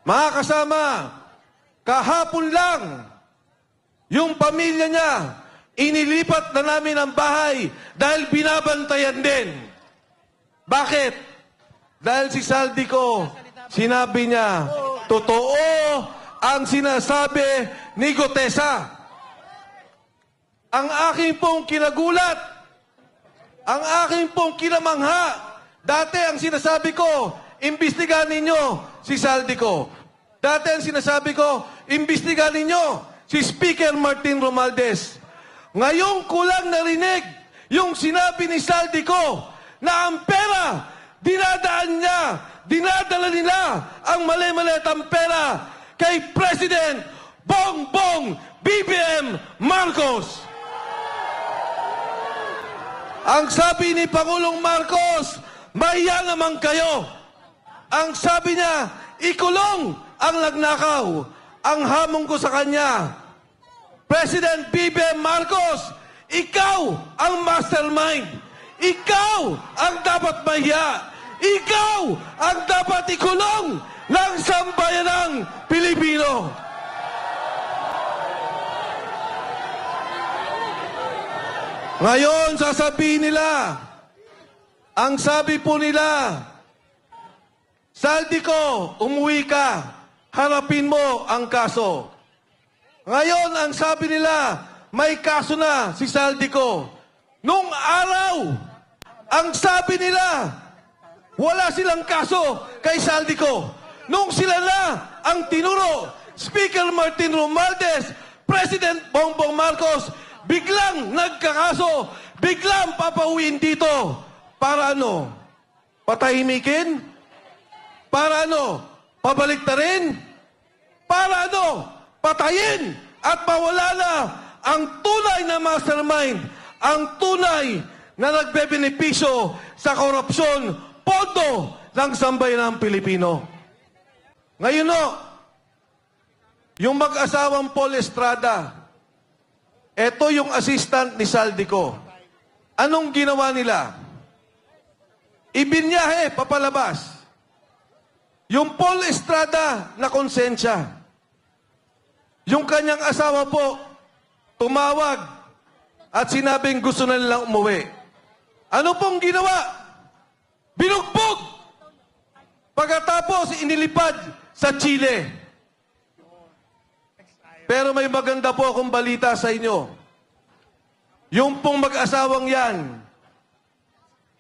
Mga kasama, kahapon lang, yung pamilya niya, inilipat na namin ang bahay dahil binabantayan din. Bakit? Dahil si Saldico, sinabi niya, totoo ang sinasabi ni Gutesa. Ang aking pong kinagulat, ang aking pong kinamangha, dati ang sinasabi ko, imbestigahan ninyo si Saldico. Dati ang sinasabi ko, imbestigahan ninyo si Speaker Martin Romualdez. Ngayon ko lang narinig yung sinabi ni Saldico na ang pera, dinadala nila ang mali-malitang pera kay President Bongbong BBM Marcos. Ang sabi ni Pangulong Marcos, maya naman kayo. Ang sabi niya, ikulong ang nagnakaw. Ang hamon ko sa kanya, President BBM Marcos, ikaw ang mastermind. Ikaw ang dapat mahiya. Ikaw ang dapat ikulong ng sambayanang Pilipino. Ngayon, sasabihin nila, ang sabi po nila, Saldico, umuwi ka, harapin mo ang kaso. Ngayon, ang sabi nila, may kaso na si Saldico. Nung araw, ang sabi nila, wala silang kaso kay Saldico. Nung sila na ang tinuro, Speaker Martin Romualdez, President Bongbong Marcos, biglang nagkakaso, biglang papauwiin dito. Para ano? Patahimikin? Para ano? Pabaliktarin? Para ano? Patayin? At mawala na ang tunay na mastermind, ang tunay na nagbebenepisyo sa korupsyon, pondo ng sambayanang Pilipino. Ngayon no, yung mag-asawang Paul Estrada, ito yung assistant ni Saldico. Anong ginawa nila? Ibinyahe, papalabas. Yung Paul Estrada na konsensya. Yung kanyang asawa po, tumawag at sinabing gusto na nilang umuwi. Ano pong ginawa? Binugbog! Pagkatapos, inilipad sa Chile. Pero may maganda po akong balita sa inyo. Yung pong mag-asawang yan,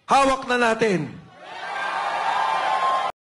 hawak na natin.